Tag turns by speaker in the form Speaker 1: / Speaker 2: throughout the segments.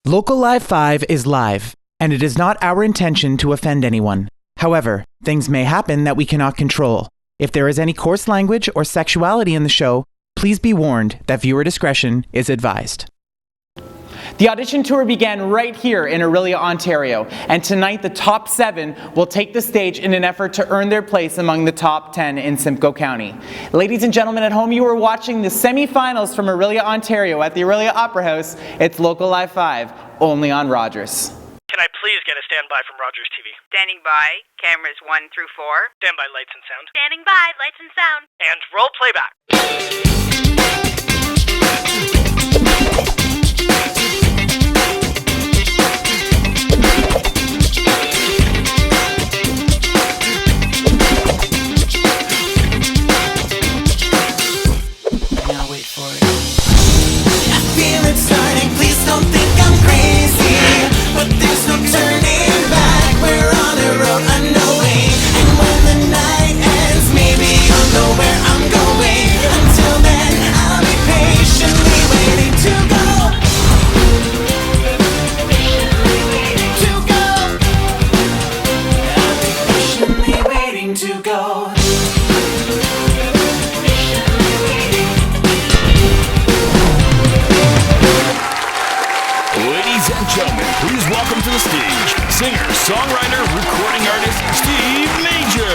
Speaker 1: Local Live 5 is live, and it is not our intention to offend anyone. However, things may happen that we cannot control. If there is any coarse language or sexuality in the show, please be warned that viewer discretion is advised. The audition tour began right here in Orillia, Ontario, and tonight the top 7 will take the stage in an effort to earn their place among the top 10 in Simcoe County. Ladies and gentlemen at home, you are watching the semi-finals from Orillia, Ontario at the Orillia Opera House. It's Local Live 5, only on Rogers.
Speaker 2: Can I please get a standby from Rogers TV?
Speaker 3: Standing by, cameras 1 through 4.
Speaker 2: Standby lights and sound.
Speaker 3: Standing by, lights and sound.
Speaker 2: And roll playback.
Speaker 4: Now wait for it. I feel it starting, please don't think I'm crazy, but there's no turning back, we're on a road unknowing, and when the night ends, maybe you'll know where I'm going. Until then, I'll be patiently waiting to go. I'll be patiently waiting to go.
Speaker 5: Ladies and gentlemen, please welcome to the stage singer, songwriter, recording artist, Steve Major.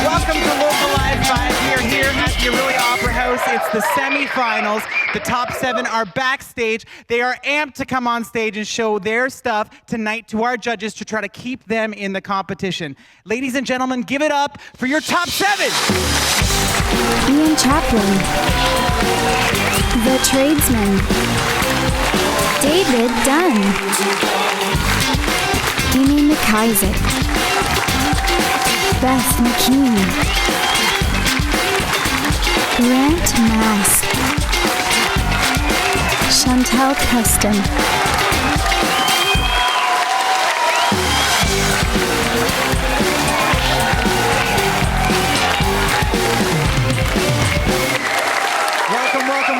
Speaker 1: Welcome to Local Live 5. We are here at the Orillia Opera House. It's the semi-finals. The top 7 are backstage. They are amped to come on stage and show their stuff tonight to our judges to try to keep them in the competition. Ladies and gentlemen, give it up for your top 7.
Speaker 6: Ian Chaplin, The Tradesman, David Dunn, Amy McIsaac, Beth McKean, Grant Mask, Chantal Preston,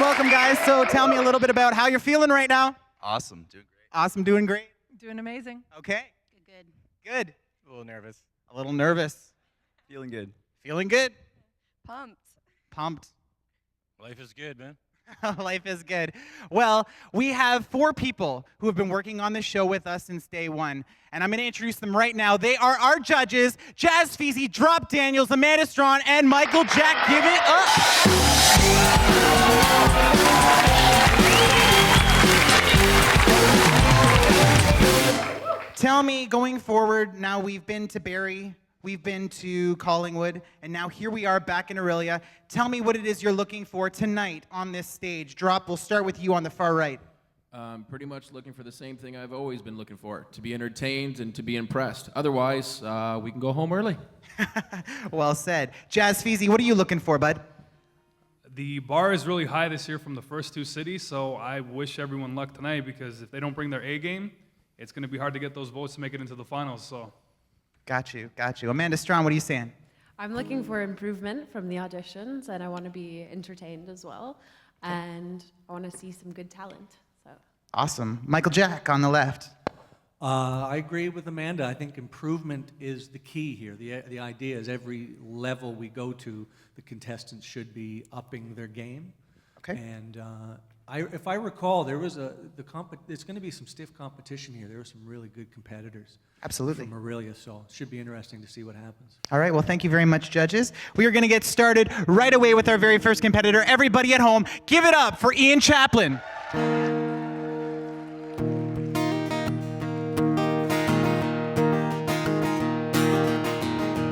Speaker 1: Welcome, guys. So tell me a little bit about how you're feeling right now.
Speaker 7: Awesome, doing great.
Speaker 1: Awesome, doing great.
Speaker 8: Doing amazing.
Speaker 1: Okay. Good.
Speaker 7: A little nervous.
Speaker 1: A little nervous.
Speaker 7: Feeling good.
Speaker 1: Feeling good.
Speaker 8: Pumped.
Speaker 7: Life is good, man.
Speaker 1: Life is good. Well, we have 4 people who have been working on this show with us since day one, and I'm going to introduce them right now. They are our judges, Jazzfeezy, Drop Daniels, Amanda Strachan, and Michael Jack. Give it up. Tell me, going forward, now we've been to Barrie, we've been to Collingwood, and now here we are back in Orillia. Tell me what it is you're looking for tonight on this stage. Drop, we'll start with you on the far right.
Speaker 9: Pretty much looking for the same thing I've always been looking for, to be entertained and to be impressed. Otherwise, we can go home early.
Speaker 1: Well said. Jazzfeezy, what are you looking for, bud?
Speaker 10: The bar is really high this year from the first 2 cities, so I wish everyone luck tonight, because if they don't bring their A game, it's going to be hard to get those votes to make it into the finals. So,
Speaker 1: Got you. Amanda Strachan, what are you saying?
Speaker 11: I'm looking for improvement from the auditions, and I want to be entertained as well, and I want to see some good talent. So.
Speaker 1: Awesome. Michael Jack on the left.
Speaker 12: I agree with Amanda. I think improvement is the key here. The idea is every level we go to, the contestants should be upping their game.
Speaker 1: Okay.
Speaker 12: And if I recall, there was there's going to be some stiff competition here. There were some really good competitors.
Speaker 1: Absolutely.
Speaker 12: From Orillia, so it should be interesting to see what happens.
Speaker 1: All right, well, thank you very much, judges. We are going to get started right away with our very first competitor. Everybody at home, give it up for Ian Chaplin.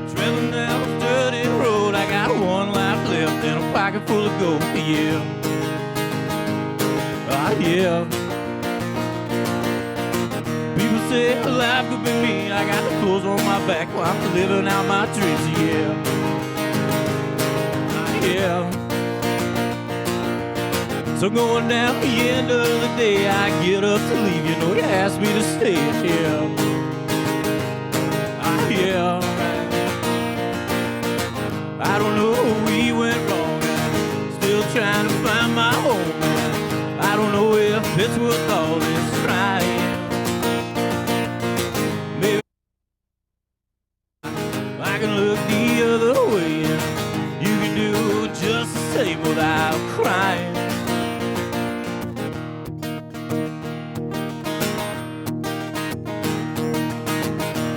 Speaker 4: Traveling down a dirty road, I got one life left and a pocket full of gold, yeah. Ah, yeah. People say life could be me, I got the clothes on my back while I'm living out my dreams, yeah. Ah, yeah. So going down the end of the day, I get up to leave, you know, you asked me to stay, yeah. Ah, yeah. I don't know where we went wrong, I'm still
Speaker 13: it's worth all this trying. Maybe I can look the other way and you can do just the same without crying.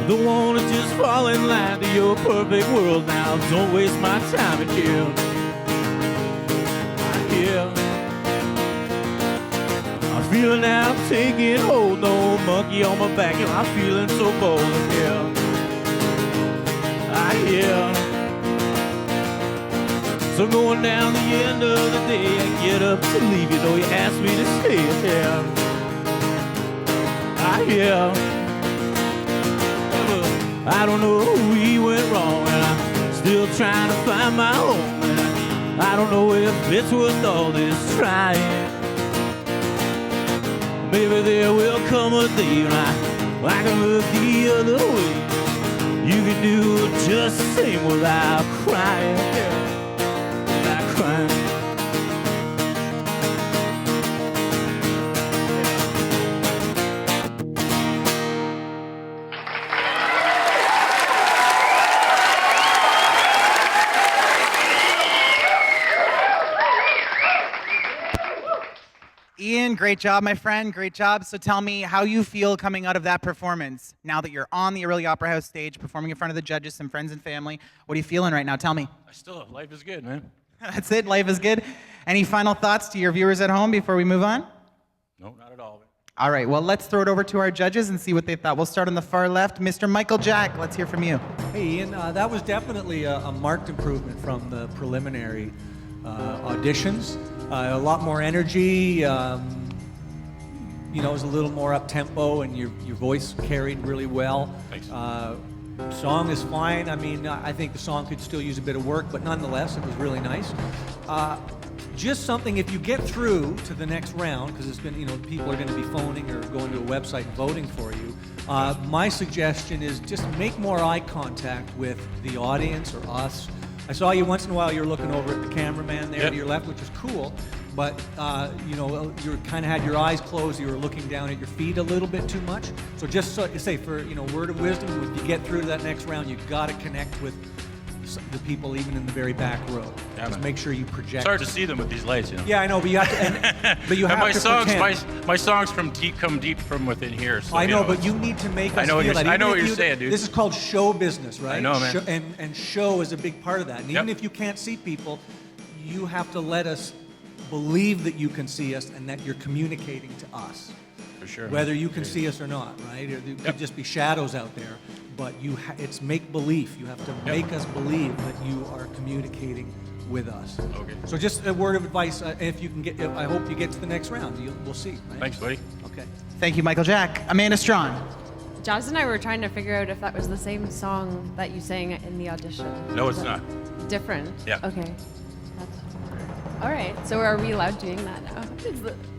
Speaker 13: Don't wanna just fall in line to your perfect world now. Don't waste my time and kill. I'm feeling now, I'm taking hold. No monkey on my back, and I'm feeling so bold again. I hear. So I'm going down the end of the day. I get up to leave, you know you asked me to stay here. I hear. I don't know who we went wrong, and I'm still trying to find my home. And I don't know if it's worth all this trying. Maybe there will come a day when I can look the other way. You can do just the same without crying, without crying.
Speaker 1: Ian, great job, my friend. Great job. So tell me how you feel coming out of that performance. Now that you're on the Orillia Opera House stage, performing in front of the judges, some friends and family. What are you feeling right now? Tell me.
Speaker 7: Life is good, man.
Speaker 1: That's it. Life is good. Any final thoughts to your viewers at home before we move on?
Speaker 7: No, not at all.
Speaker 1: All right. Well, let's throw it over to our judges and see what they thought. We'll start on the far left. Mr. Michael Jack, let's hear from you.
Speaker 12: Hey, Ian, that was definitely a marked improvement from the preliminary auditions. A lot more energy. You know, it was a little more up-tempo, and your voice carried really well.
Speaker 7: Thanks.
Speaker 12: Song is fine. I mean, I think the song could still use a bit of work, but nonetheless, it was really nice. Just something, if you get through to the next round, because it's going, you know, people are going to be phoning or going to a website and voting for you. My suggestion is just make more eye contact with the audience or us. I saw you once in a while. You're looking over at the cameraman there to your left, which is cool. But you know, you kind of had your eyes closed. You were looking down at your feet a little bit too much. So just say, for word of wisdom, if you get through to that next round, you got to connect with the people even in the very back row.
Speaker 7: Yeah,
Speaker 12: just make sure you project.
Speaker 7: It's hard to see them with these lights, you know.
Speaker 12: Yeah, I know, but you have to. But you have
Speaker 7: my
Speaker 12: to
Speaker 7: songs,
Speaker 12: pretend.
Speaker 7: my songs come deep from within here. So,
Speaker 12: I know, but you need to make us feel that.
Speaker 7: I know what
Speaker 12: Even
Speaker 7: you're
Speaker 12: if
Speaker 7: saying, dude.
Speaker 12: This is called show business, right?
Speaker 7: I know, man.
Speaker 12: And show is a big part of that. And even if you can't see people, you have to let us believe that you can see us and that you're communicating to us.
Speaker 7: For sure.
Speaker 12: Whether you can see us or not, right? There could just be shadows out there, but it's make belief. You have to make us believe that you are communicating with us.
Speaker 7: Okay.
Speaker 12: So just a word of advice, if you can get, I hope you get to the next round. We'll see. Right?
Speaker 7: Thanks, buddy.
Speaker 12: Okay.
Speaker 1: Thank you, Michael Jack. Amanda Strachan.
Speaker 11: Jazz and I were trying to figure out if that was the same song that you sang in the audition.
Speaker 7: No, it's not.
Speaker 11: Different?
Speaker 7: Yeah.
Speaker 11: Okay. All right. So are we allowed doing that now?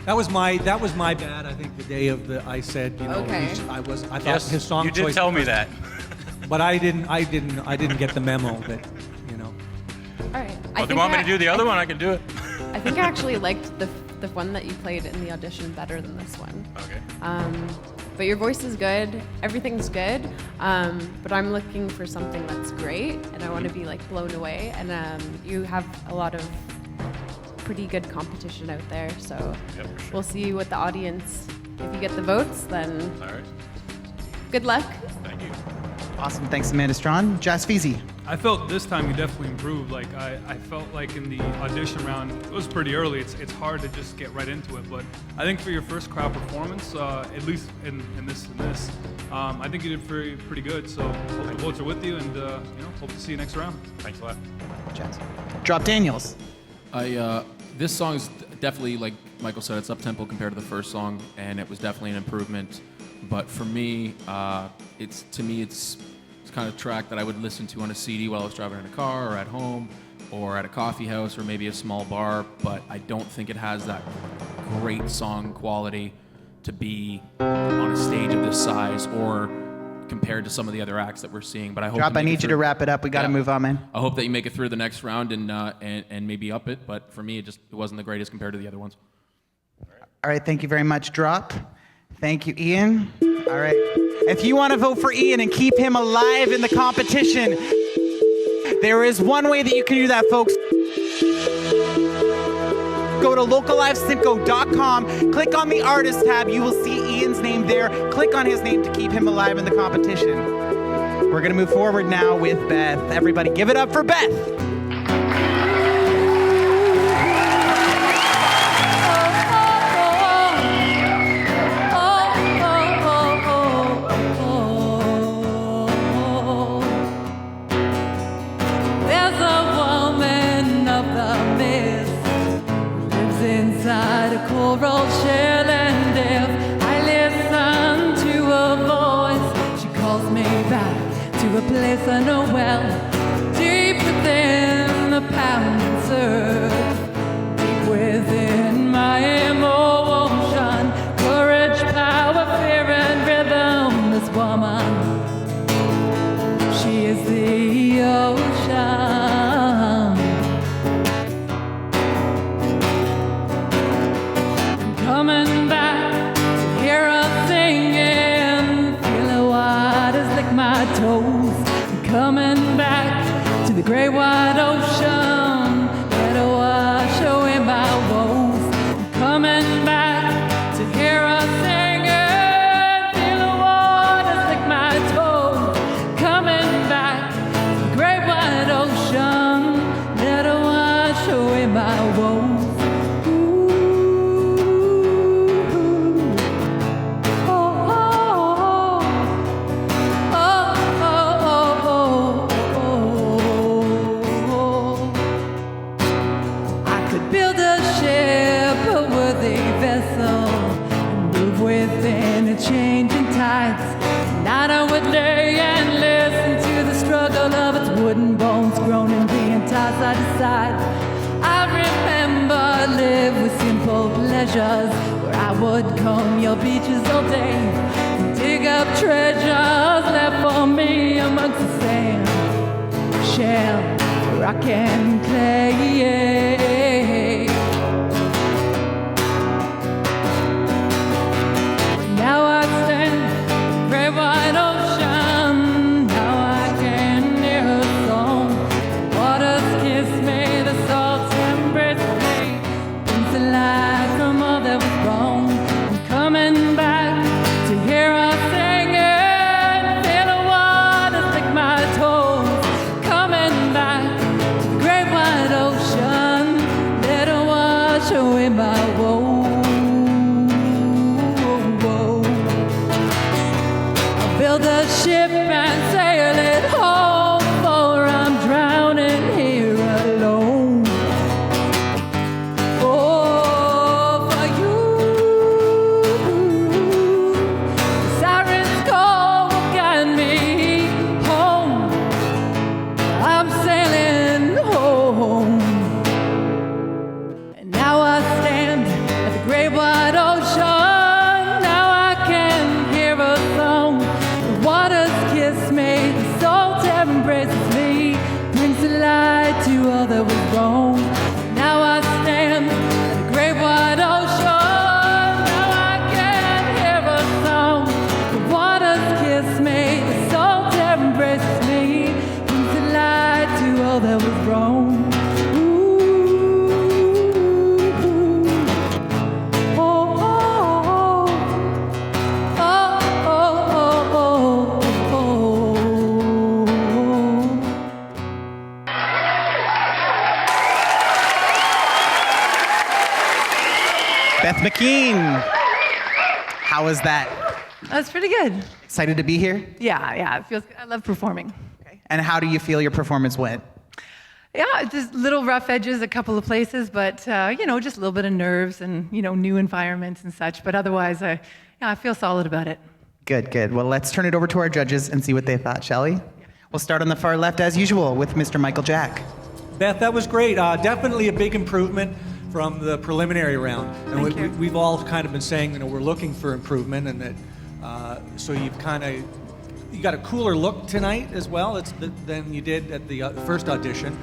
Speaker 12: That was my bad. I think the day of I said,
Speaker 11: Okay.
Speaker 12: I thought his song
Speaker 7: you did
Speaker 12: choice
Speaker 7: tell me that.
Speaker 12: But I didn't get the memo that,
Speaker 11: All right.
Speaker 7: Well, if you want me to do the other one, I can do it.
Speaker 11: I think I actually liked the one that you played in the audition better than this one.
Speaker 7: Okay.
Speaker 11: But your voice is good. Everything's good. But I'm looking for something that's great, and I want to be like blown away. And you have a lot of pretty good competition out there, so we'll see what the audience. If you get the votes, then
Speaker 7: all right.
Speaker 11: Good luck.
Speaker 7: Thank you.
Speaker 1: Awesome. Thanks, Amanda Strachan. Jazzfeezy.
Speaker 10: I felt this time you definitely improved. Like I felt like in the audition round, it was pretty early. It's hard to just get right into it. But I think for your first crowd performance, at least in this, I think you did pretty good. So hope the votes are with you, and hope to see you next round.
Speaker 7: Thanks a lot.
Speaker 1: Jazz. Drop Daniels.
Speaker 9: This song is definitely, like Michael said, it's up tempo compared to the first song, and it was definitely an improvement. But for me, it's kind of a track that I would listen to on a CD while I was driving in a car or at home or at a coffee house or maybe a small bar, but I don't think it has that great song quality to be on a stage of this size or compared to some of the other acts that we're seeing. But I hope
Speaker 1: I need you to wrap it up. We got to move on, man.
Speaker 9: I hope that you make it through the next round and maybe up it, but for me it wasn't the greatest compared to the other ones.
Speaker 1: All All right, thank you very much, Drop. Thank you, Ian. All right. If you want to vote for Ian and keep him alive in the competition, there is one way that you can do that, folks. Go to locallivesimco.com, click on the artist tab. You will see Ian's name there. Click on his name to keep him alive in the competition. We're going to move forward now with Beth. Everybody give it up for Beth.
Speaker 14: Inside a coral shell, and if I listen to her voice, she calls me back to a place I know well, deep within the pounding surf, deep within my emotion, courage, power, fear, and rhythm. This woman, she is the ocean. Coming back to hear her singing, feel the waters lick my toes. I'm coming back to the great wide ocean, let her wash away my woes. I'm coming back to hear her singing, feel the waters lick my toes. Coming back to the great wide ocean, let her wash away my woes. Changing tides, night I would lay and listen to the struggle of its wooden bones groaning, being tossed side to side. I remember live with simple pleasures, where I would comb your beaches all day and dig up treasures left for me amongst the sand, shell, rock and clay. Now I stand in the great wide ocean. Now I can hear her song. Waters kiss me, the salt embrace me, brings the light from all that was wrong. I'm coming back to hear her singing, feel the waters lick my toes. Coming back to the great wide ocean, let her wash away my woes. Build a ship and sail it home, for I'm drowning here alone. Oh, for you, the sirens call will guide me home. I'm sailing home, and now I stand at the great wide ocean. Now I can hear a song. Waters kiss me, the salt embraces me, brings the light to all that was wrong. Now I stand at the great wide ocean. Now I can hear a song. The waters kiss me, the salt embraces me, brings the light to all that was wrong.
Speaker 1: Beth McKean, how was that?
Speaker 8: That's pretty good.
Speaker 1: Excited to be here?
Speaker 8: Yeah, it feels good. I love performing.
Speaker 1: And how do you feel your performance went?
Speaker 8: Yeah, just little rough edges, a couple of places, but just a little bit of nerves and new environments and such. But otherwise, I feel solid about it.
Speaker 1: Good. Well, let's turn it over to our judges and see what they thought, shall we? Yeah. We'll start on the far left as usual with Mr. Michael Jack.
Speaker 12: Beth, that was great. Definitely a big improvement from the preliminary round. And we've all kind of been saying we're looking for improvement, and that so you got a cooler look tonight as well than you did at the first audition.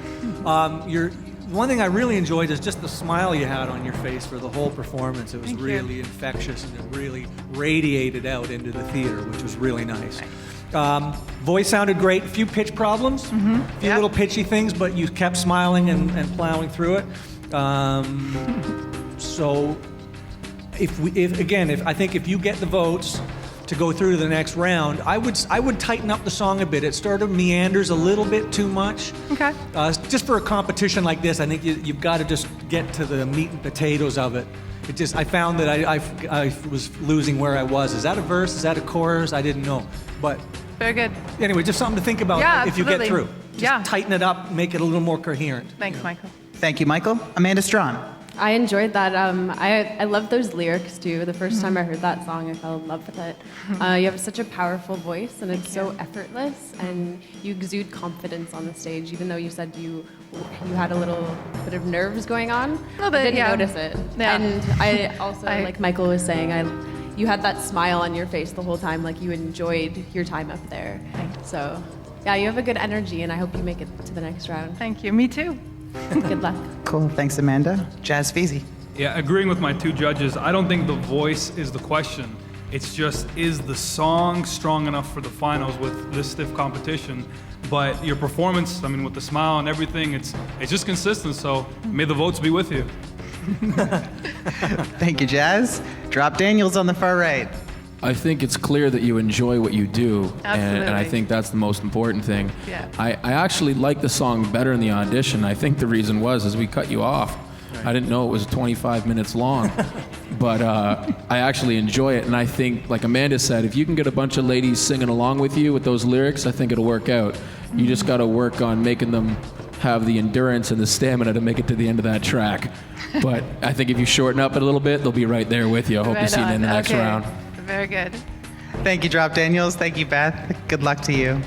Speaker 12: one thing I really enjoyed is just the smile you had on your face for the whole performance. It was
Speaker 8: Thank you.
Speaker 12: really infectious, and it really radiated out into the theater, which was really nice. Voice sounded great. A few pitch problems, a few little pitchy things, but you kept smiling and plowing through it. So, I think if you get the votes to go through to the next round, I would tighten up the song a bit. It sort of meanders a little bit too much.
Speaker 8: Okay.
Speaker 12: Just for a competition like this, I think you've got to just get to the meat and potatoes of it. I found that I was losing where I was. Is that a verse? Is that a chorus? I didn't know. But
Speaker 8: very good.
Speaker 12: Anyway, just something to think about if you get through. Just tighten it up, make it a little more coherent.
Speaker 8: Thanks, Michael.
Speaker 1: Thank you, Michael. Amanda Strachan.
Speaker 11: I enjoyed that. I love those lyrics too. The first time I heard that song, I fell in love with it. You have such a powerful voice, and it's so effortless, and you exude confidence on the stage. Even though you said you had a little bit of nerves going on,
Speaker 8: A little bit,
Speaker 11: I didn't
Speaker 8: yeah.
Speaker 11: notice it.
Speaker 8: Yeah.
Speaker 11: And I also, like Michael was saying, you had that smile on your face the whole time, like you enjoyed your time up there. So, yeah, you have a good energy, and I hope you make it to the next round.
Speaker 8: Thank you. Me too.
Speaker 11: Good luck.
Speaker 1: Cool. Thanks, Amanda. Jazzfeezy.
Speaker 10: Yeah, agreeing with my two judges, I don't think the voice is the question. It's just, is the song strong enough for the finals with this stiff competition? But your performance, I mean, with the smile and everything, it's just consistent. So may the votes be with you.
Speaker 1: Thank you, Jazz. Drop Daniels on the far right.
Speaker 9: I think it's clear that you enjoy what you do, and I think that's the most important thing.
Speaker 8: Yeah.
Speaker 9: I actually liked the song better in the audition. I think the reason was we cut you off. I didn't know it was 25 minutes long, but I actually enjoy it. And I think, like Amanda said, if you can get a bunch of ladies singing along with you with those lyrics, I think it'll work out. You just got to work on making them have the endurance and the stamina to make it to the end of that track. But I think if you shorten up it a little bit, they'll be right there with you. I hope you see them in the next round.
Speaker 8: Very good.
Speaker 1: Thank you, Drop Daniels. Thank you, Beth. Good luck to you.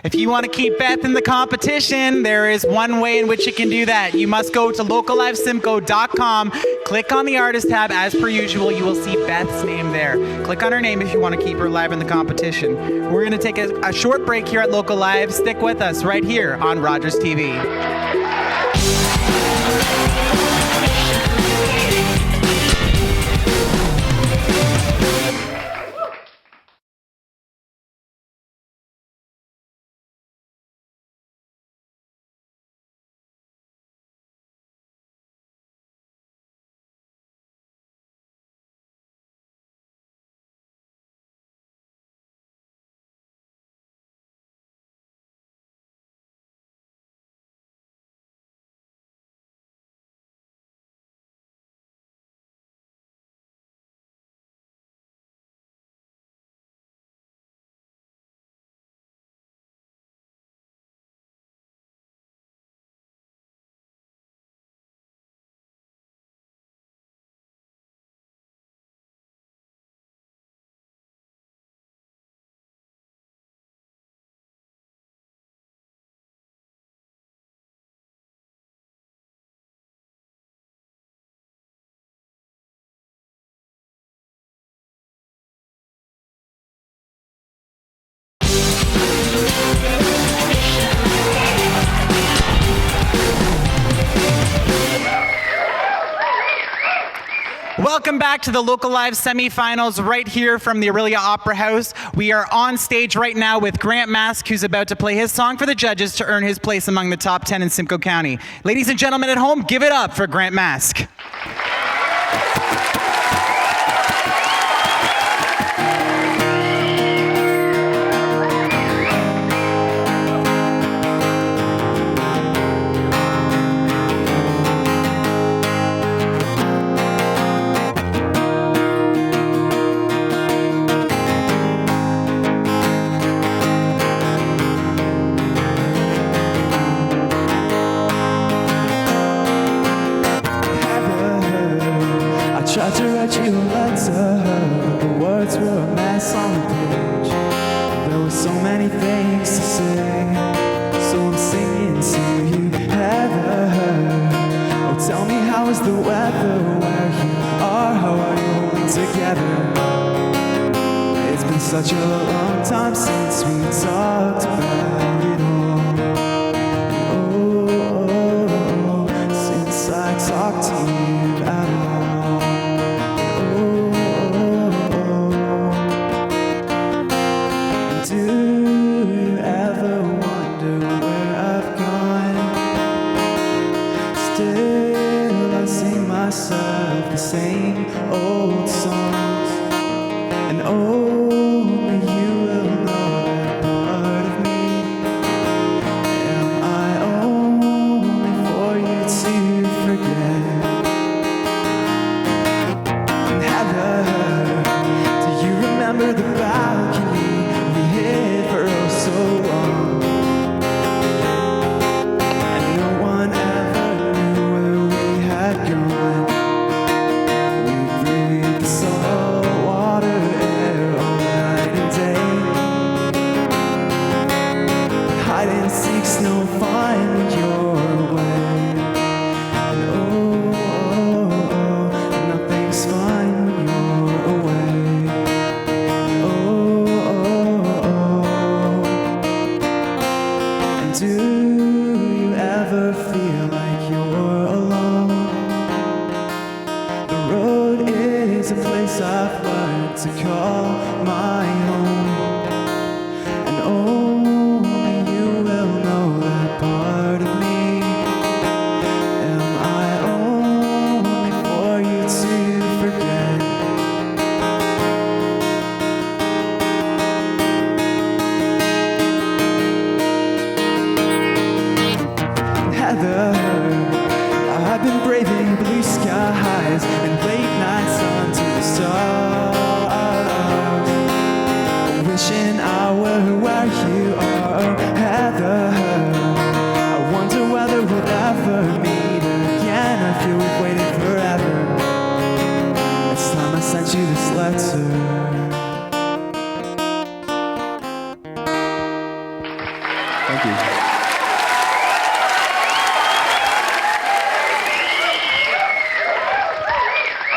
Speaker 1: If you want to keep Beth in the competition, there is one way in which you can do that. You must go to locallivesimco.com, click on the artist tab. As per usual, you will see Beth's name there. Click on her name if you want to keep her live in the competition. We're going to take a short break here at Local Live. Stick with us right here on Rogers TV. Welcome back to the Local Live semifinals right here from the Orillia Opera House. We are on stage right now with Grant Mask, who's about to play his song for the judges to earn his place among the top 10 in Simcoe County. Ladies and gentlemen at home, give it up for Grant Mask.
Speaker 13: Tried to write you a letter, but the words were a mess on the page. There were so many things to say, so I'm singing to you. Heather, oh tell me, how is the weather where you are? How are you holding together? It's been such a long time since we talked about it all. Oh, talk to you at all. Do you ever wonder where I've gone? Still I sing myself the same old songs, and only you will know that part of me. Am I only for you to forget? And Heather, do you remember the balcony we hid for oh so long? And no one ever knew where we had gone. We breathed the salt water air all night and day. Hide and seek's no fun when you're away. And nothing's fine when you're away. And do you ever feel like you're alone? The road is a place I've learned to call my home, and only you will know that part of me. Am I only for you to forget? Heather, I've been braving blue skies and late nights under the stars, wishing I were where you are. Heather, I wonder whether we'll ever meet again. I feel we've waited forever. It's time I sent you this letter.
Speaker 15: Thank you.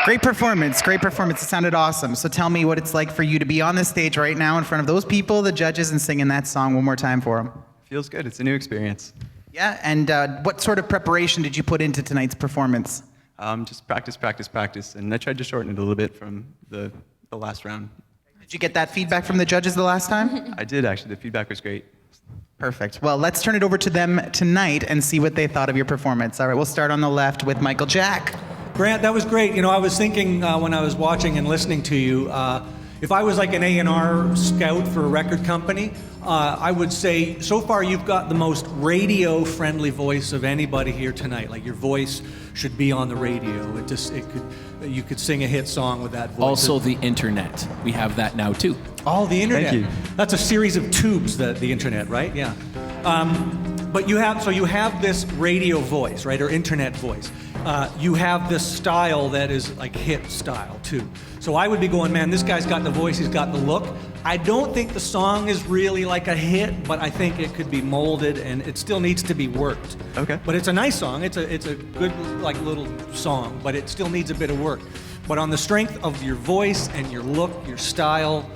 Speaker 1: Great performance, great performance. It sounded awesome. So tell me what it's like for you to be on this stage right now in front of those people, the judges, and singing that song one more time for them.
Speaker 15: Feels good. It's a new experience.
Speaker 1: Yeah, and what sort of preparation did you put into tonight's performance?
Speaker 15: Just practice, and I tried to shorten it a little bit from the last round.
Speaker 1: Did you get that feedback from the judges the last time?
Speaker 15: I did, actually. The feedback was great.
Speaker 1: Perfect. Well, let's turn it over to them tonight and see what they thought of your performance. All right, we'll start on the left with Michael Jack.
Speaker 12: Grant, that was great. You know, I was thinking when I was watching and listening to you, if I was like an A&R scout for a record company, I would say so far you've got the most radio-friendly voice of anybody here tonight. Like your voice should be on the radio. You could sing a hit song with that voice.
Speaker 9: Also the internet. We have that now too.
Speaker 12: Oh, the internet.
Speaker 15: Thank you.
Speaker 12: That's a series of tubes, the internet, right? Yeah. But you have this radio voice, right, or internet voice. You have this style that is like hit style too. So I would be going, man, this guy's got the voice, he's got the look. I don't think the song is really like a hit, but I think it could be molded and it still needs to be worked.
Speaker 15: Okay.
Speaker 12: But it's a nice song. It's a good like little song, but it still needs a bit of work. But on the strength of your voice and your look, your style,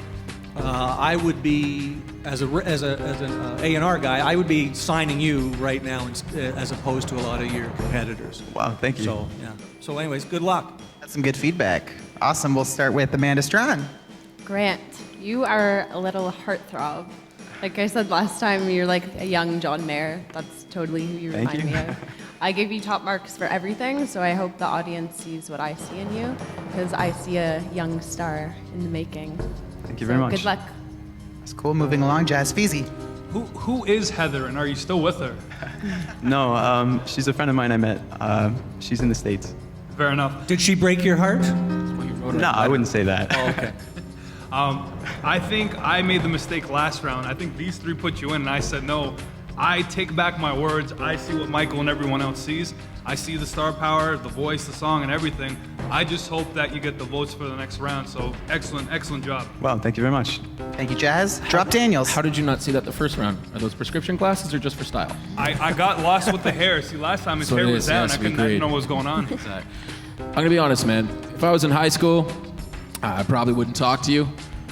Speaker 12: I would be as an A&R guy, I would be signing you right now as opposed to a lot of your competitors.
Speaker 15: Wow, thank you.
Speaker 12: So yeah. So anyways, good luck.
Speaker 1: That's some good feedback. Awesome. We'll start with Amanda Strachan.
Speaker 11: Grant, you are a little heartthrob. Like I said last time, you're like a young John Mayer. That's totally who you
Speaker 15: Thank
Speaker 11: remind
Speaker 15: you.
Speaker 11: me of. I gave you top marks for everything, so I hope the audience sees what I see in you, because I see a young star in the making.
Speaker 15: Thank you very much.
Speaker 11: Good luck.
Speaker 1: That's cool. Moving along, Jazzfeezy.
Speaker 10: Who is Heather, and are you still with her?
Speaker 15: No, she's a friend of mine I met. She's in the States.
Speaker 10: Fair enough.
Speaker 12: Did she break your heart?
Speaker 15: No, I wouldn't say that.
Speaker 12: Oh, okay.
Speaker 10: I think I made the mistake last round. I think these three put you in, and I said no. I take back my words. I see what Michael and everyone else sees. I see the star power, the voice, the song, and everything. I just hope that you get the votes for the next round. So excellent job.
Speaker 15: Wow, thank you very much.
Speaker 1: Thank you, Jazz. Drop Daniels.
Speaker 9: How did you not see that the first round? Are those prescription glasses or just for style?
Speaker 10: I got lost with the hair. See, last time his
Speaker 9: So it
Speaker 10: hair was
Speaker 9: is,
Speaker 10: down.
Speaker 9: yes,
Speaker 10: I
Speaker 9: we
Speaker 10: couldn't
Speaker 9: agreed.
Speaker 10: know what was going on.
Speaker 9: I'm gonna be honest, man. If I was in high school, I probably wouldn't talk to you,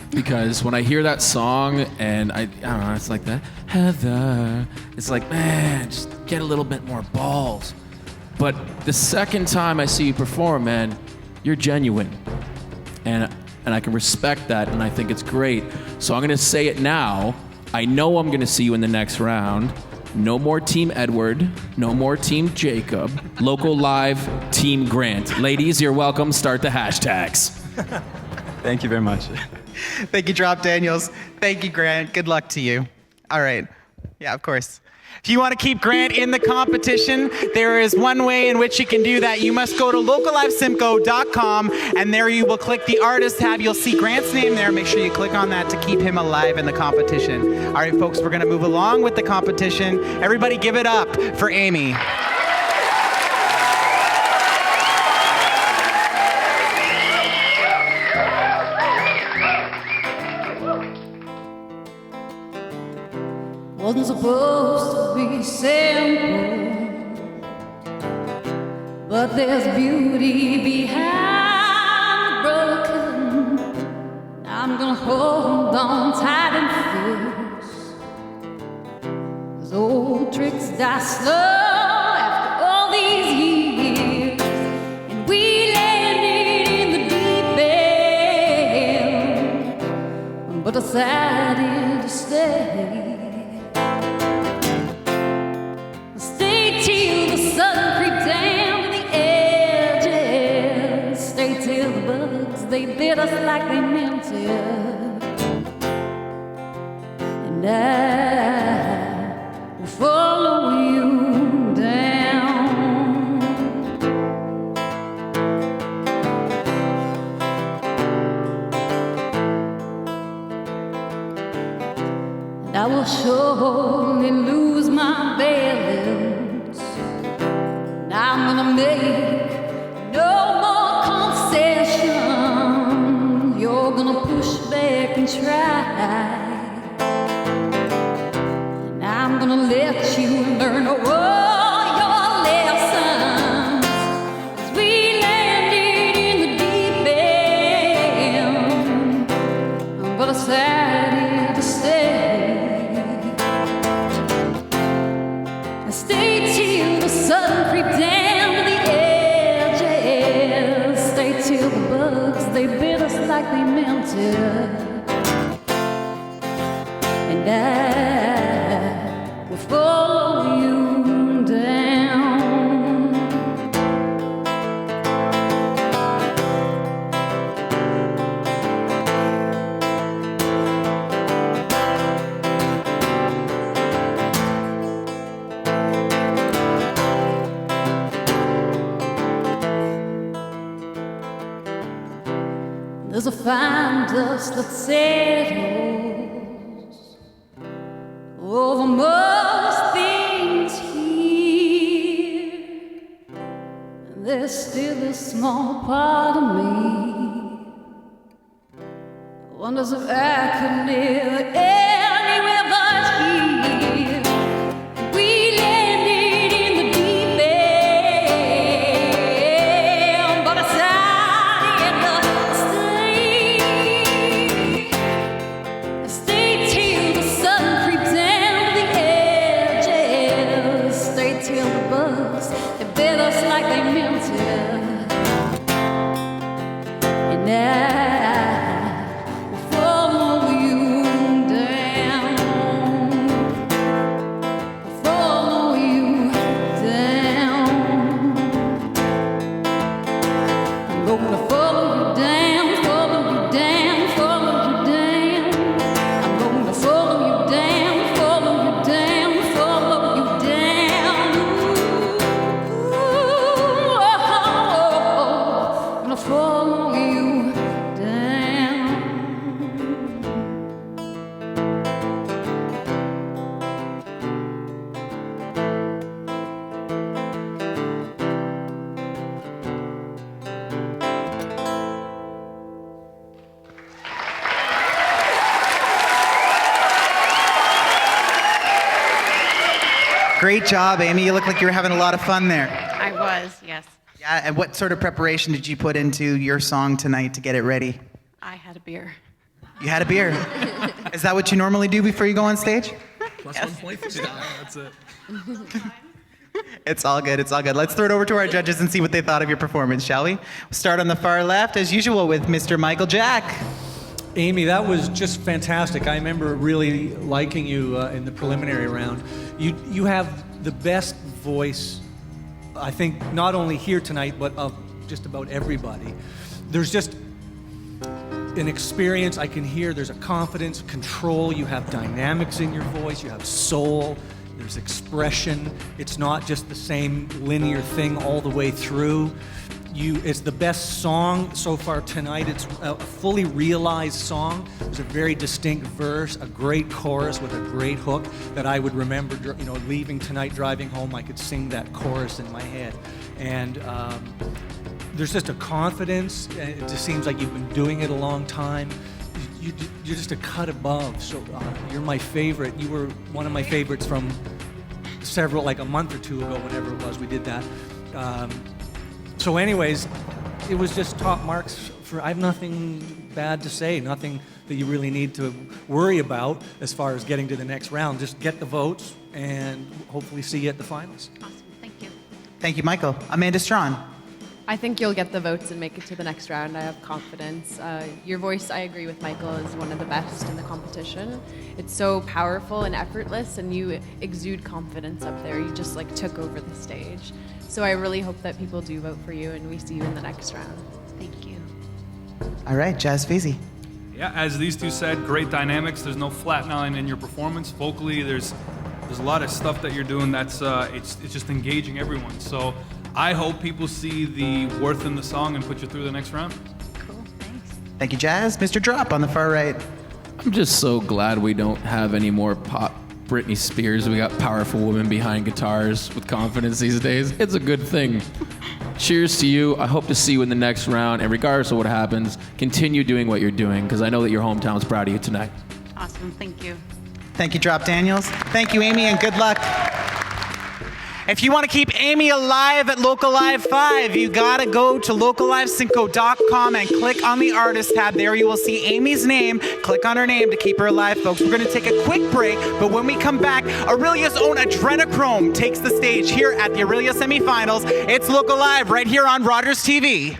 Speaker 9: because when I hear that song and I don't know, it's like that Heather. It's like, man, just get a little bit more balls. But the second time I see you perform, man, you're genuine. And I can respect that, and I think it's great. So I'm going to say it now. I know I'm going to see you in the next round. No more Team Edward. No more Team Jacob. Local Live, Team Grant. Ladies, you're welcome. Start the hashtags.
Speaker 15: Thank you very much.
Speaker 1: Thank you, Drop Daniels. Thank you, Grant. Good luck to you. All right. Yeah, of course. If you want to keep Grant in the competition, there is one way in which you can do that. You must go to localivesimco.com, and there you will click the artist tab. You'll see Grant's name there. Make sure you click on that to keep him alive in the competition. All right, folks, we're going to move along with the competition. Everybody give it up for Amy.
Speaker 14: Wasn't supposed to be simple, but there's beauty behind the broken. I'm gonna hold on tight and fierce, 'cause old tricks die slow after all these years. And we landed in the deep end, but decided to stay. They bit us like they meant to, and I will follow you down. And I will surely lose my balance, and I'm gonna make no more concessions. You're gonna push back and try, and I'm gonna let you learn all your lessons. 'Cause we landed in the deep end, but decided to stay. Stay till the sun creeps down to the edges. Stay till the bugs, they bit us like they meant to. And I will follow you down. There's a fine dust that settles over most things here. There's still a small part of me wonders if I could live anywhere but here. We landed in the deep end, but I decided to stay till the sun creeps down to the edges. Stay till the bugs, they bit us like they meant to. And I will follow you down. Follow you down. I'm gonna follow you down, follow you down, follow you down. I'm gonna follow you down, follow you down, follow you down. Ooh, oh, I'm gonna follow you down.
Speaker 1: Great job, Amy. You look like you were having a lot of fun there.
Speaker 3: I was, yes.
Speaker 1: Yeah, and what sort of preparation did you put into your song tonight to get it ready?
Speaker 3: I had a beer.
Speaker 1: You had a beer. Is that what you normally do before you go on stage?
Speaker 10: +1 point for style. That's it.
Speaker 1: It's all good. It's all good. Let's throw it over to our judges and see what they thought of your performance, shall we? We'll start on the far left, as usual, with Mr. Michael Jack.
Speaker 12: Amy, that was just fantastic. I remember really liking you in the preliminary round. You have the best voice, I think, not only here tonight, but of just about everybody. There's just an experience I can hear. There's a confidence, control. You have dynamics in your voice. You have soul. There's expression. It's not just the same linear thing all the way through. It's the best song so far tonight. It's a fully realized song. There's a very distinct verse, a great chorus with a great hook that I would remember, leaving tonight, driving home, I could sing that chorus in my head. And there's just a confidence. It just seems like you've been doing it a long time. You're just a cut above. So you're my favorite. You were one of my favorites from like a month or two ago, whenever it was we did that. So anyways, it was just top marks. I have nothing bad to say, nothing that you really need to worry about as far as getting to the next round. Just get the votes and hopefully see you at the finals.
Speaker 3: Awesome. Thank you.
Speaker 1: Thank you, Michael. Amanda Strachan.
Speaker 11: I think you'll get the votes and make it to the next round. I have confidence. Your voice, I agree with Michael, is one of the best in the competition. It's so powerful and effortless, and you exude confidence up there. You just took over the stage. So I really hope that people do vote for you, and we see you in the next round.
Speaker 3: Thank you.
Speaker 1: All right, Jazzfeezy.
Speaker 10: Yeah, as these two said, great dynamics. There's no flat line in your performance. Vocally, there's a lot of stuff that you're doing that's it's just engaging everyone. So I hope people see the worth in the song and put you through the next round.
Speaker 3: Cool, thanks.
Speaker 1: Thank you, Jazz. Mr. Drop on the far right.
Speaker 9: I'm just so glad we don't have any more pop Britney Spears. We got powerful women behind guitars with confidence these days. It's a good thing. Cheers to you. I hope to see you in the next round. And regardless of what happens, continue doing what you're doing, because I know that your hometown's proud of you tonight.
Speaker 3: Awesome. Thank you.
Speaker 1: Thank you, Drop Daniels. Thank you, Amy, and good luck. If you want to keep Amy alive at Local Live 5, you gotta go to locallivecinco.com and click on the artist tab. There you will see Amy's name. Click on her name to keep her alive, folks. We're gonna take a quick break, but when we come back, Orillia's own Adrenochrome takes the stage here at the Orillia semifinals. It's Local Live right here on Rogers TV.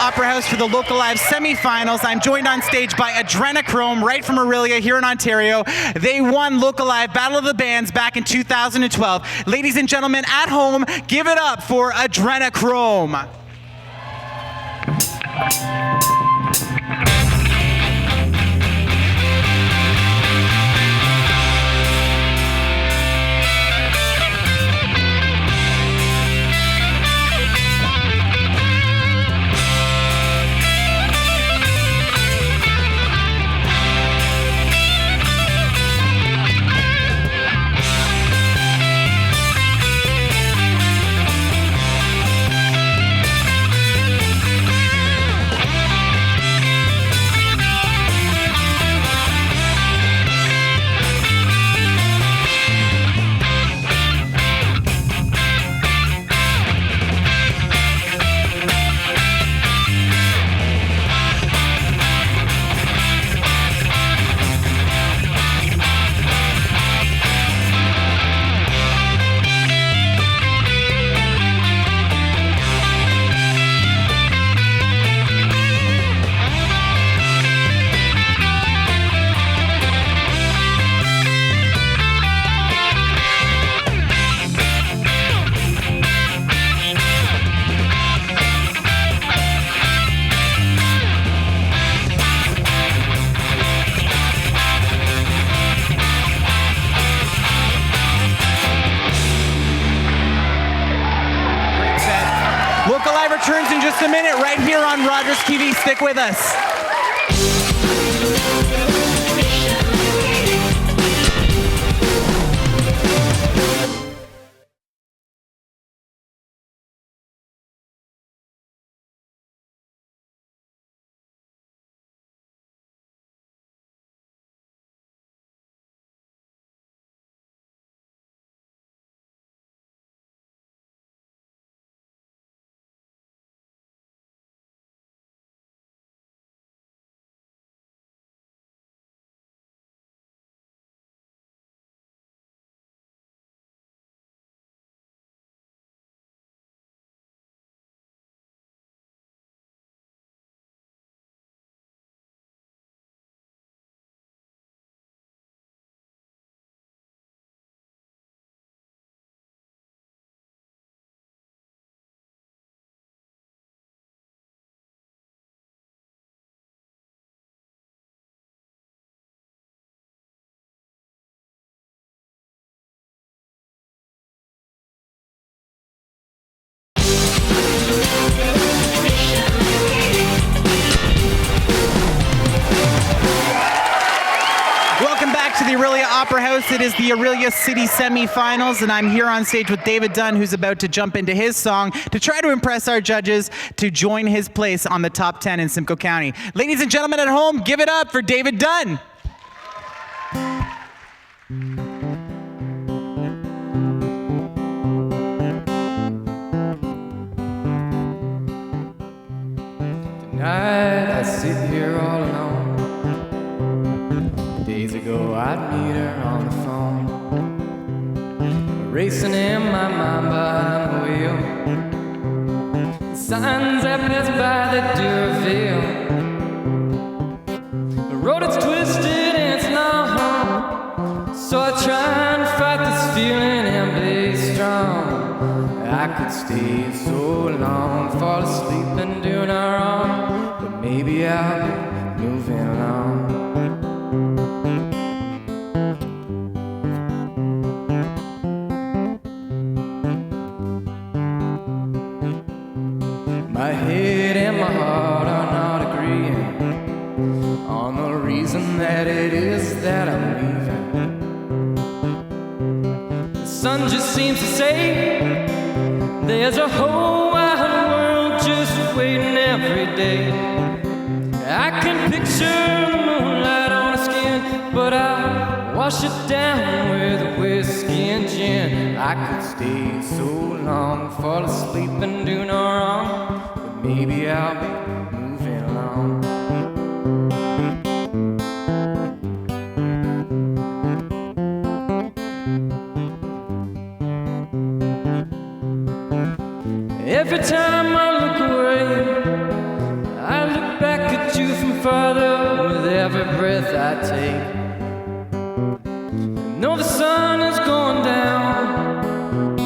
Speaker 1: Opera House for the Local Live semifinals. I'm joined on stage by Adrenochrome right from Orillia here in Ontario. They won Local Live Battle of the Bands back in 2012. Ladies and gentlemen at home, give it up for Adrenochrome. returns in just a minute right here on Rogers TV. Stick with us. Welcome back to the Orillia Opera House. It is the Orillia City semifinals, and I'm here on stage with David Dunn, who's about to jump into his song to try to impress our judges to join his place on the top 10 in Simcoe County. Ladies and gentlemen at home, give it up for David Dunn.
Speaker 13: Tonight I sit here all alone. Days ago I'd meet her on the phone, racing in my mind behind the wheel. The signs that pass by that do reveal the road it's twisted and it's long, so I try and fight this feeling and be strong. I could stay so long, fall asleep and do no wrong, but maybe I'll be moving along. My head and my heart are not agreeing on the reason that it is that I'm leaving. The sun just seems to say there's a whole wide world just waiting every day. I can picture the moonlight on her skin, but I wash it down with whiskey and gin. I could stay so long, fall asleep and do no wrong, but maybe I'll be moving along. Every time I look away, I look back at you from farther with every breath I take. I know the sun is going down,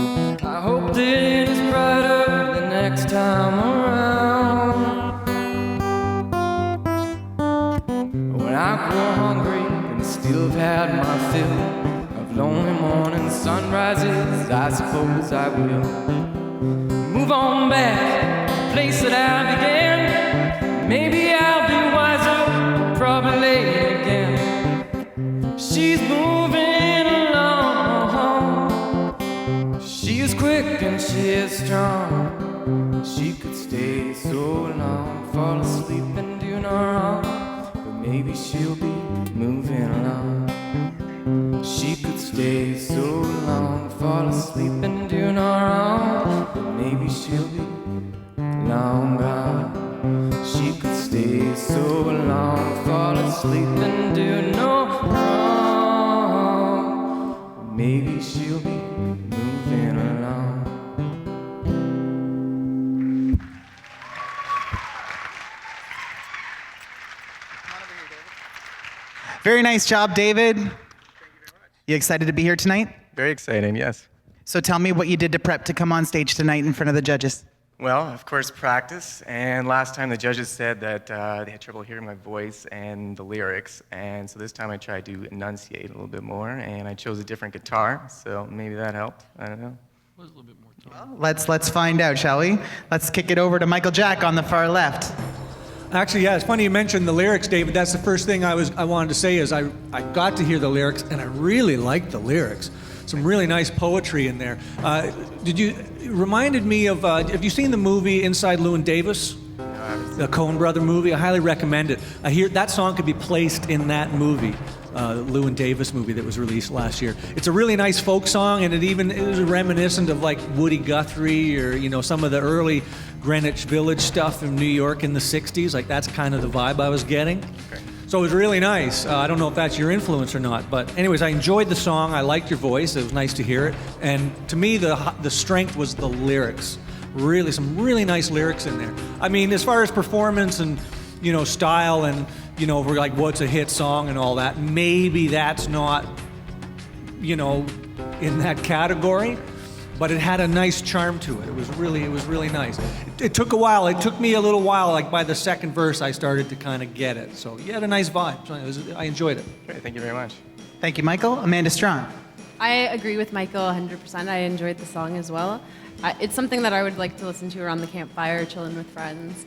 Speaker 13: I hope that it is brighter the next time around. When I grow hungry and still have had my fill of lonely morning sunrises, I suppose I will move on back to the place that I began. Maybe I'll be wiser, probably late again. She's moving along. She is quick and she is strong. She could stay so long, fall asleep and do no wrong, but maybe she'll be moving along. She could stay so long, fall asleep and do no wrong, but maybe she'll be long gone. She could stay so long, fall asleep and do no wrong, but maybe she'll be moving along.
Speaker 1: Very nice job, David. You excited to be here tonight?
Speaker 15: Very exciting, yes.
Speaker 1: So tell me what you did to prep to come on stage tonight in front of the judges.
Speaker 15: Well, of course, practice. And last time the judges said that they had trouble hearing my voice and the lyrics. And so this time I tried to enunciate a little bit more, and I chose a different guitar. So maybe that helped. I don't know.
Speaker 1: Let's find out, shall we? Let's kick it over to Michael Jack on the far left.
Speaker 12: Actually, yeah, it's funny you mentioned the lyrics, David. That's the first thing I wanted to say is I got to hear the lyrics, and I really liked the lyrics. Some really nice poetry in there. It reminded me of, have you seen the movie Inside Llewyn Davis? The Coen brother movie? I highly recommend it. I hear that song could be placed in that movie, Llewyn Davis movie that was released last year. It's a really nice folk song, and it was reminiscent of like Woody Guthrie or some of the early Greenwich Village stuff in New York in the 60s. Like that's kind of the vibe I was getting. Okay. So it was really nice. I don't know if that's your influence or not, but anyways, I enjoyed the song. I liked your voice. It was nice to hear it. And to me, the strength was the lyrics. Really, some really nice lyrics in there. I mean, as far as performance and, style and, we're like, what's a hit song and all that, maybe that's not, in that category. But it had a nice charm to it. It was really nice. It took a while. It took me a little while. Like by the second verse, I started to kind of get it. So you had a nice vibe. So I enjoyed it.
Speaker 15: Great, thank you very much.
Speaker 1: Thank you, Michael. Amanda Strachan.
Speaker 11: I agree with Michael 100%. I enjoyed the song as well. It's something that I would like to listen to around the campfire, chilling with friends.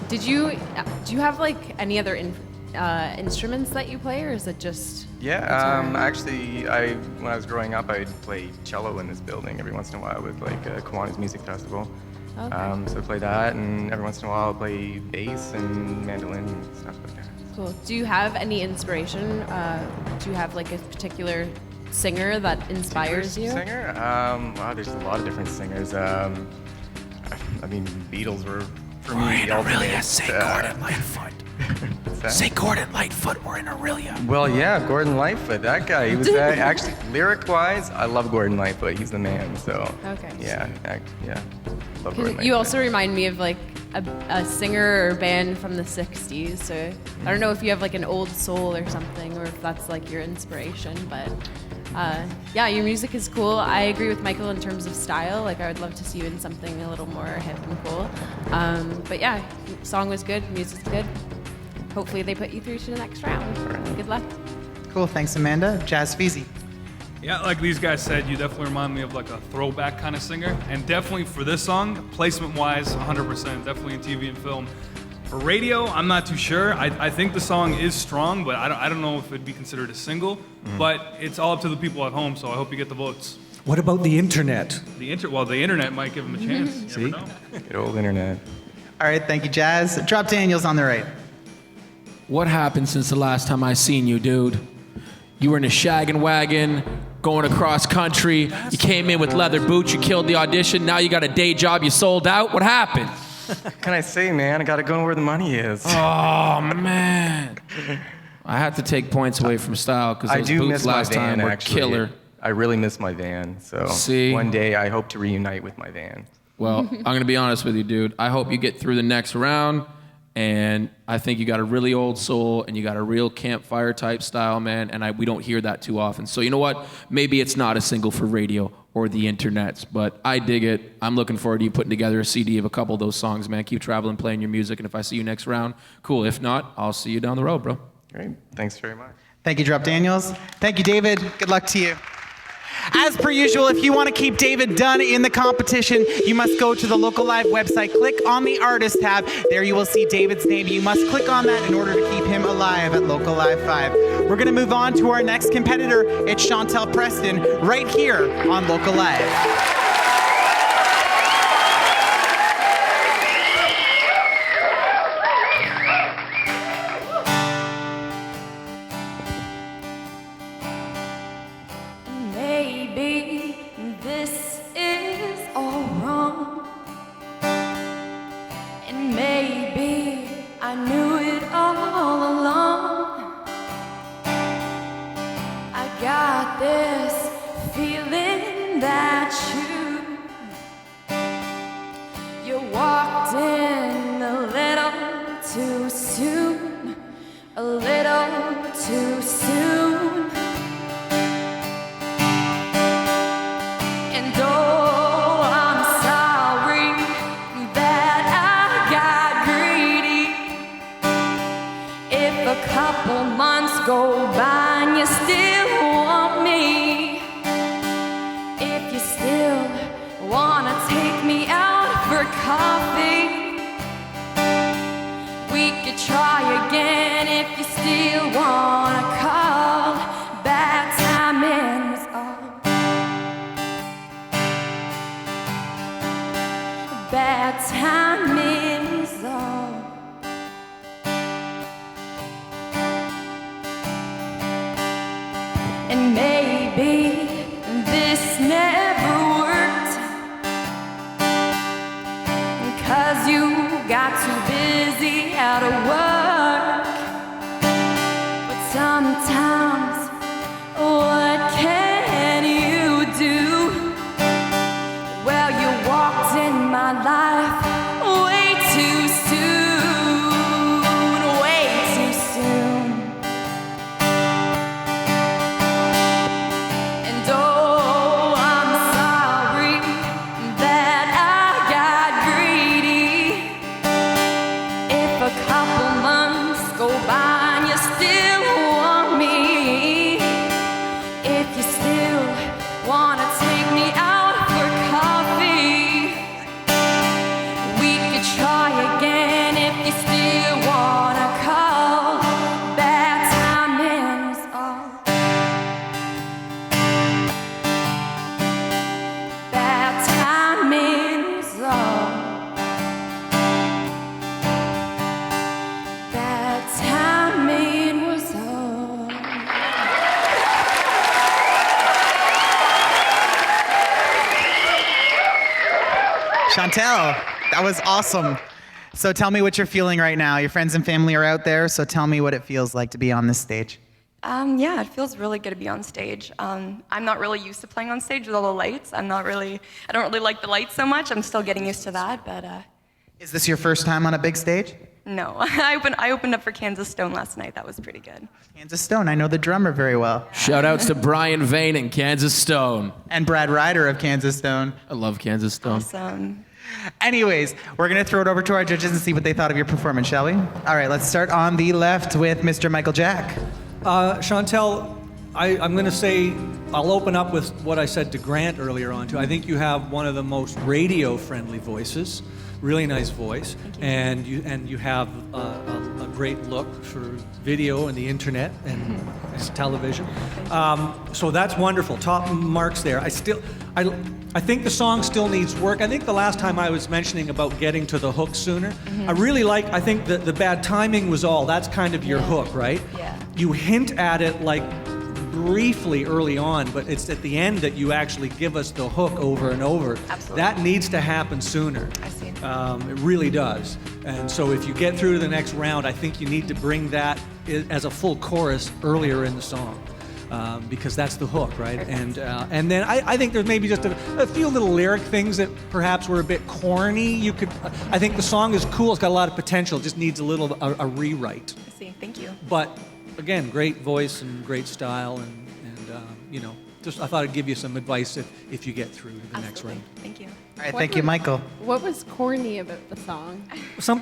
Speaker 11: Do you have like any other instruments that you play, or is it just?
Speaker 15: Yeah, actually, when I was growing up, I'd play cello in this building every once in a while with like Kiwanis Music Festival. Okay. So I play that, and every once in a while I'll play bass and mandolin and stuff like that.
Speaker 11: Cool. Do you have any inspiration? Do you have like a particular singer that inspires you?
Speaker 15: Singer? Wow, there's a lot of different singers. I mean, Beatles were for me the ultimate.
Speaker 5: Orillia, say Gordon Lightfoot. Say Gordon Lightfoot, we're in Orillia.
Speaker 15: Well, yeah, Gordon Lightfoot, that guy. He was actually lyric-wise, I love Gordon Lightfoot. He's the man. So
Speaker 11: okay.
Speaker 15: Yeah, love Gordon Lightfoot.
Speaker 11: You also remind me of like a singer or band from the '60s. So I don't know if you have like an old soul or something, or if that's like your inspiration, but. Yeah, your music is cool. I agree with Michael in terms of style. Like, I would love to see you in something a little more hip and cool. But yeah, song was good, music's good. Hopefully they put you through to the next round. Good luck.
Speaker 1: Cool, thanks, Amanda. Jazzfeezy.
Speaker 10: Yeah, like these guys said, you definitely remind me of like a throwback kind of singer. And definitely for this song, placement-wise, 100%, definitely in TV and film. For radio, I'm not too sure. I think the song is strong, but I don't know if it'd be considered a single. But it's all up to the people at home, so I hope you get the votes.
Speaker 12: What about the internet?
Speaker 10: The internet might give them a chance. You never know.
Speaker 15: Good old internet.
Speaker 1: All right, thank you, Jazz. Drop Daniels on the right.
Speaker 9: What happened since the last time I seen you, dude? You were in a shaggin' wagon, going across country. You came in with leather boots. You killed the audition. Now you got a day job. You sold out. What happened?
Speaker 15: Can I say, man? I gotta go where the money is.
Speaker 9: Oh, man. I had to take points away from style because those boots last time were killer.
Speaker 15: I really miss my van. So one day I hope to reunite with my van.
Speaker 9: Well, I'm going to be honest with you, dude. I hope you get through the next round. And I think you got a really old soul and you got a real campfire type style, man. And we don't hear that too often. So you know what? Maybe it's not a single for radio or the internets, but I dig it. I'm looking forward to you putting together a CD of a couple of those songs, man. Keep traveling, playing your music. And if I see you next round, cool. If not, I'll see you down the road, bro.
Speaker 15: Great. Thanks very much.
Speaker 1: Thank you, Drop Daniels. Thank you, David. Good luck to you. As per usual, if you want to keep David Dunn in the competition, you must go to the Local Live website, click on the Artist tab. There you will see David's name. You must click on that in order to keep him alive at Local Live 5. We're going to move on to our next competitor. It's Chantel Preston right here on Local Live.
Speaker 16: Go by and you still want me. If you still wanna call, bad timing was all. Bad timing was all. And maybe this never worked, 'cause you got too busy out of work. But sometimes, what can you do? Well, you walked in my life way too soon, way too soon. And oh, I'm sorry that I got greedy. If a couple months go by and you still want me, if you still wanna take me out for coffee, we could try again if you still wanna call. Bad timing was all. Bad timing was all. Bad timing was all.
Speaker 1: Chantel, that was awesome. So tell me what you're feeling right now. Your friends and family are out there, so tell me what it feels like to be on this stage.
Speaker 17: Yeah, it feels really good to be on stage. I'm not really used to playing on stage with all the lights. I don't really like the lights so much. I'm still getting used to that, but
Speaker 1: Is this your first time on a big stage?
Speaker 17: no. I opened up for Kansas Stone last night. That was pretty good.
Speaker 1: Kansas Stone, I know the drummer very well.
Speaker 9: Shout outs to Brian Vane and Kansas Stone.
Speaker 1: And Brad Ryder of Kansas Stone.
Speaker 9: I love Kansas Stone.
Speaker 17: Awesome.
Speaker 1: Anyways, we're going to throw it over to our judges and see what they thought of your performance, shall we? All right, let's start on the left with Mr. Michael Jack.
Speaker 12: Chantel, I'm going to say, I'll open up with what I said to Grant earlier on, too. I think you have one of the most radio-friendly voices, really nice voice, and you have a great look for video and the internet and television. So that's wonderful. Top marks there. I think the song still needs work. I think the last time I was mentioning about getting to the hook sooner, I think that the bad timing was all. That's kind of your hook, right?
Speaker 17: Yeah.
Speaker 12: You hint at it like briefly early on, but it's at the end that you actually give us the hook over and over.
Speaker 17: Absolutely.
Speaker 12: That needs to happen sooner.
Speaker 17: I see.
Speaker 12: It really does. And so if you get through to the next round, I think you need to bring that as a full chorus earlier in the song. Because that's the hook, right? And then I think there's maybe just a few little lyric things that perhaps were a bit corny. I think the song is cool. It's got a lot of potential. It just needs a rewrite.
Speaker 17: I see. Thank you.
Speaker 12: But again, great voice and great style, and just I thought I'd give you some advice if you get through to the next round.
Speaker 17: Thank you.
Speaker 1: All right, thank you, Michael.
Speaker 11: What was corny about the song?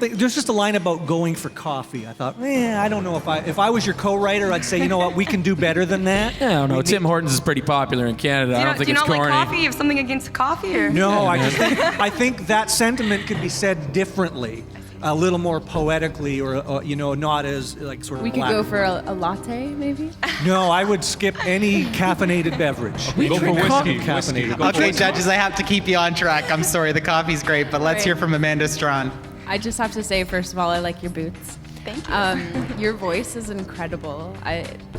Speaker 12: There's just a line about going for coffee. I thought, I don't know if I was your co-writer, I'd say, you know what, we can do better than that.
Speaker 9: Yeah, I don't know. Tim Hortons is pretty popular in Canada. I don't think
Speaker 17: do you
Speaker 9: it's
Speaker 17: not
Speaker 9: corny.
Speaker 17: like coffee? You have something against coffee, or?
Speaker 12: No, I think that sentiment could be said differently, a little more poetically, or not as like sort of.
Speaker 11: We could
Speaker 12: black.
Speaker 11: go for a latte, maybe?
Speaker 12: No, I would skip any caffeinated beverage.
Speaker 10: Okay, go for whiskey.
Speaker 12: Caffeinated.
Speaker 1: Okay, judges, I have to keep you on track. I'm sorry, the coffee's great, but let's hear from Amanda Strawn.
Speaker 11: I just have to say, first of all, I like your boots.
Speaker 17: Thank you.
Speaker 11: Your voice is incredible.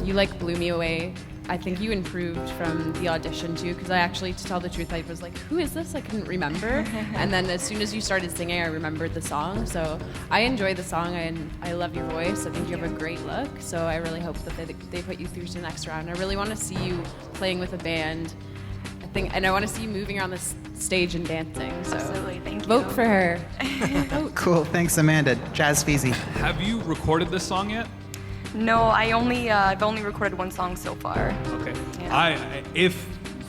Speaker 11: You blew me away. I think you improved from the audition too, because I actually, to tell the truth, I was like, who is this? I couldn't remember. And then as soon as you started singing, I remembered the song. So I enjoy the song, and I love your voice. I think you have a great look. So I really hope that they put you through to the next round. I really want to see you playing with a band. And I want to see you moving around the stage and dancing. So
Speaker 17: Absolutely, thank you.
Speaker 11: Vote for her. Vote.
Speaker 1: Cool, thanks, Amanda. Jazzfeezy.
Speaker 10: Have you recorded this song yet?
Speaker 17: No, I've only recorded one song so far.
Speaker 10: Okay.
Speaker 17: Yeah.
Speaker 10: If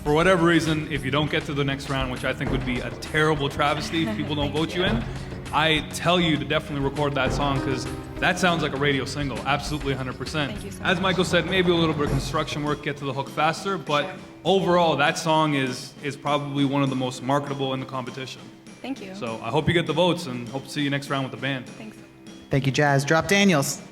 Speaker 10: for whatever reason, if you don't get to the next round, which I think would be a terrible travesty if people don't vote you in, I tell you to definitely record that song, because that sounds like a radio single. Absolutely 100%.
Speaker 17: Thank you so much.
Speaker 10: As Michael said, maybe a little bit of construction work, get to the hook faster, but overall, that song is probably one of the most marketable in the competition.
Speaker 17: Thank you.
Speaker 10: So I hope you get the votes, and hope to see you next round with the band.
Speaker 17: Thanks.
Speaker 1: Thank you, Jazz. Drop Daniels.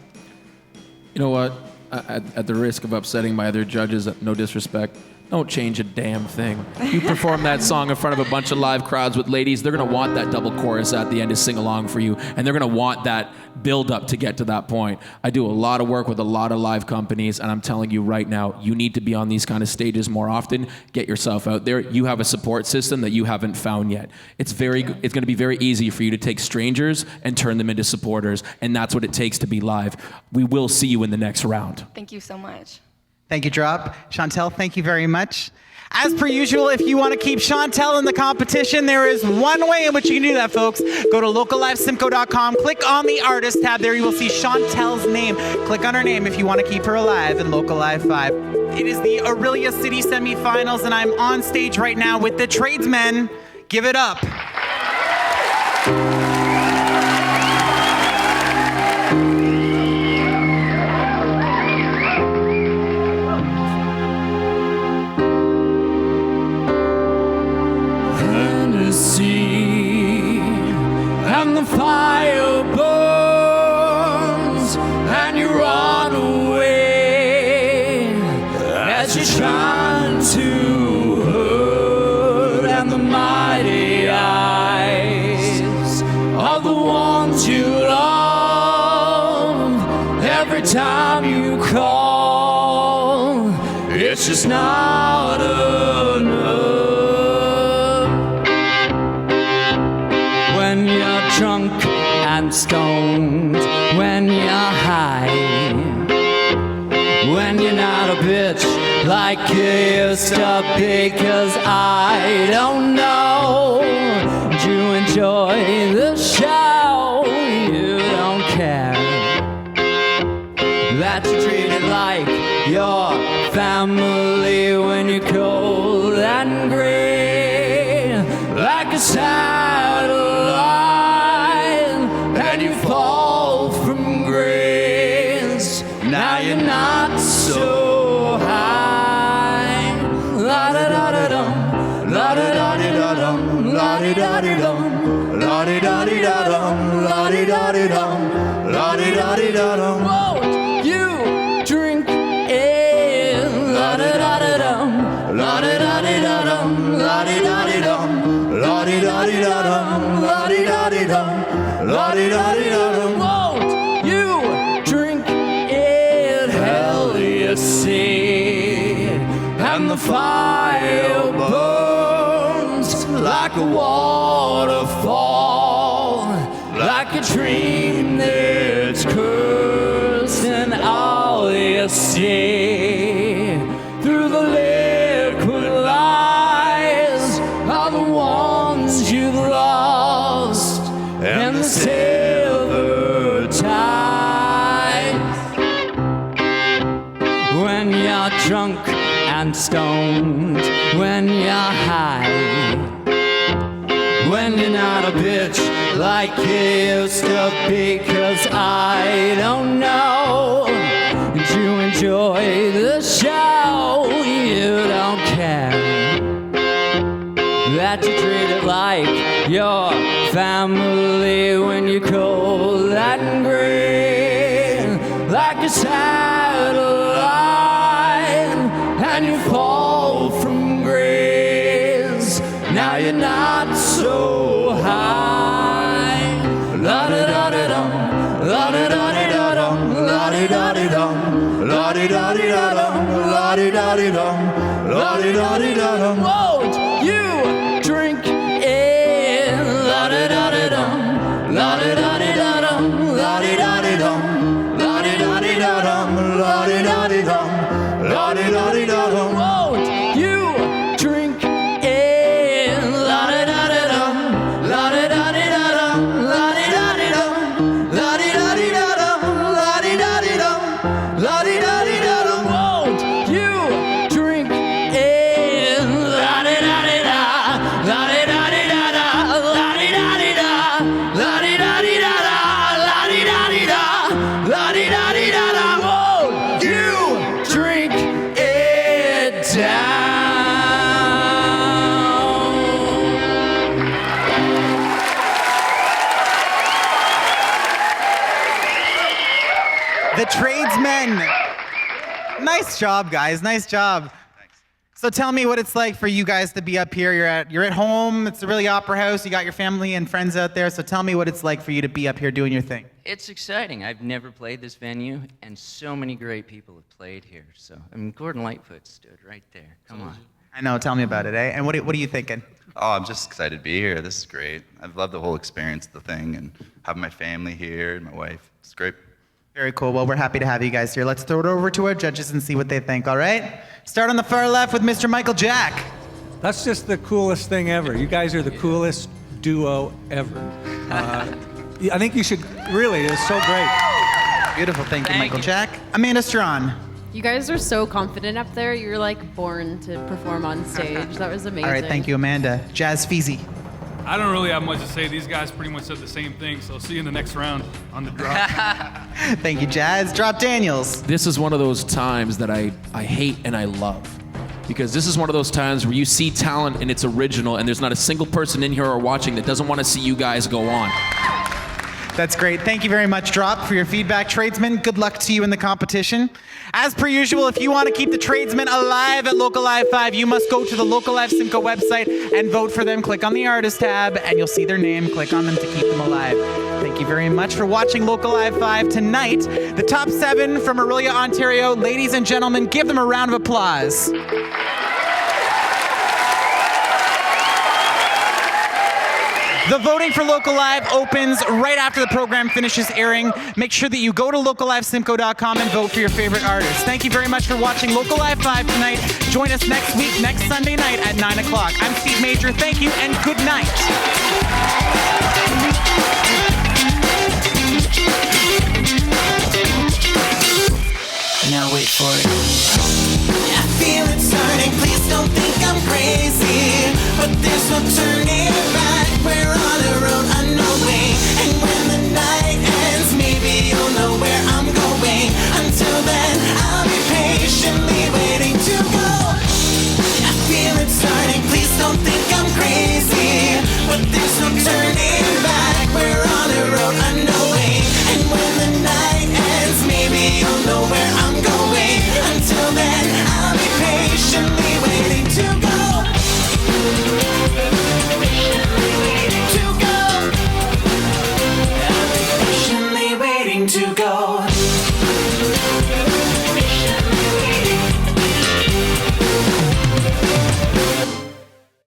Speaker 9: You know what? At the risk of upsetting my other judges, no disrespect, don't change a damn thing. You perform that song in front of a bunch of live crowds with ladies, they're going to want that double chorus at the end to sing along for you, and they're going to want that build up to get to that point. I do a lot of work with a lot of live companies, and I'm telling you right now, you need to be on these kind of stages more often. Get yourself out there. You have a support system that you haven't found yet. It's going to be very easy for you to take strangers and turn them into supporters, and that's what it takes to be live. We will see you in the next round.
Speaker 17: Thank you so much.
Speaker 1: Thank you, Drop. Chantel, thank you very much. As per usual, if you want to keep Chantel in the competition, there is one way in which you can do that, folks. Go to locallifesimco.com, click on the artist tab. There you will see Chantel's name. Click on her name if you want to keep her alive in Local Live 5. It is the Orillia City semifinals, and I'm on stage right now with the Tradesmen. Give it up.
Speaker 13: And the fire burns, and you run away as you try to hurt, and the mighty eyes of the ones you love. Every time you call, it's just not enough. When you're drunk and stoned, when you're high, when you're not a bitch like you used to be, 'cause I don't know, do you enjoy the show? You don't care that you're treated like your family when you're cold and gray, like a satellite, and you fall from grace. Now you're not so high. La da da da dum, la da da da dum, la di da di dum, la di da di da dum, la di da di dum, la di da di da dum. Won't you drink it? La da da da dum, la di da di da dum, la di da di dum, la di da di da dum, la di da di dum, la di da di da dum. Won't you drink it? Hell, you see, and the fire burns like a waterfall, like a dream that's cursed, and all you see through the liquid lies are the ones you've lost, and the silver tides. When you're drunk and stoned, when you're high, when you're not a bitch like you used to be, 'cause I don't know, do you enjoy the show? You don't care that you treat it like your family when you're cold and gray, like a satellite, and you fall from grace. Now you're not so high. La da da da dum, la da da da dum, la di da di dum, la di da di da dum, la di da di dum, la di da di da dum. Won't you drink it? La da da da dum, la di da di da dum, la di da di dum, la di da di da dum, la di da di dum, la di da di da dum. Won't you drink it? La da da da dum, la da da di da dum, la di da di dum, la di da di da dum, la di da di dum, la di da di da dum. Won't you drink it? La di da di da, la di
Speaker 1: men. Nice job, guys. Nice job. So tell me what it's like for you guys to be up here. You're at home. It's a really opera house. You got your family and friends out there. So tell me what it's like for you to be up here doing your thing.
Speaker 18: It's exciting. I've never played this venue, and so many great people have played here. So, I mean, Gordon Lightfoot stood right there. Come on.
Speaker 1: I know. Tell me about it, eh? And what are you thinking?
Speaker 19: Oh, I'm just excited to be here. This is great. I've loved the whole experience of the thing and having my family here and my wife. It's great.
Speaker 1: Very cool. Well, we're happy to have you guys here. Let's throw it over to our judges and see what they think, all right? Start on the far left with Mr. Michael Jack.
Speaker 12: That's just the coolest thing ever. You guys are the coolest duo ever. I think you should, really, it's so great.
Speaker 1: Beautiful. Thank you, Michael Jack. Amanda Strachan.
Speaker 11: You guys are so confident up there. You're like born to perform on stage. That was amazing.
Speaker 1: All right, thank you, Amanda. Jazzfeezy.
Speaker 10: I don't really have much to say. These guys pretty much said the same thing, so see you in the next round on the drop.
Speaker 1: Thank you, Jazz. Drop Daniels.
Speaker 9: This is one of those times that I hate and I love. Because this is one of those times where you see talent and it's original, and there's not a single person in here or watching that doesn't want to see you guys go on.
Speaker 1: That's great. Thank you very much, Drop, for your feedback. Tradesmen, good luck to you in the competition. As per usual, if you want to keep the tradesmen alive at Local Live 5, you must go to the Local Live Simcoe website and vote for them. Click on the artist tab, and you'll see their name. Click on them to keep them alive. Thank you very much for watching Local Live 5 tonight. The top 7 from Orillia, Ontario. Ladies and gentlemen, give them a round of applause. The voting for Local Live opens right after the program finishes airing. Make sure that you go to locallivesimcoe.com and vote for your favorite artists. Thank you very much for watching Local Live 5 tonight. Join us next week, next Sunday night at 9 o'clock. I'm Steve Major. Thank you and good night.
Speaker 4: Now wait for it. I feel it starting, please don't think I'm crazy, but there's no turning back. We're on a road unknowing, and when the night ends, maybe you'll know where I'm going. Until then, I'll be patiently waiting to go. I feel it starting, please don't think I'm crazy, but there's no turning back. We're on a road unknowing, and when the night ends, maybe you'll know where I'm going. Until then, I'll be patiently waiting to go. Patiently waiting to go.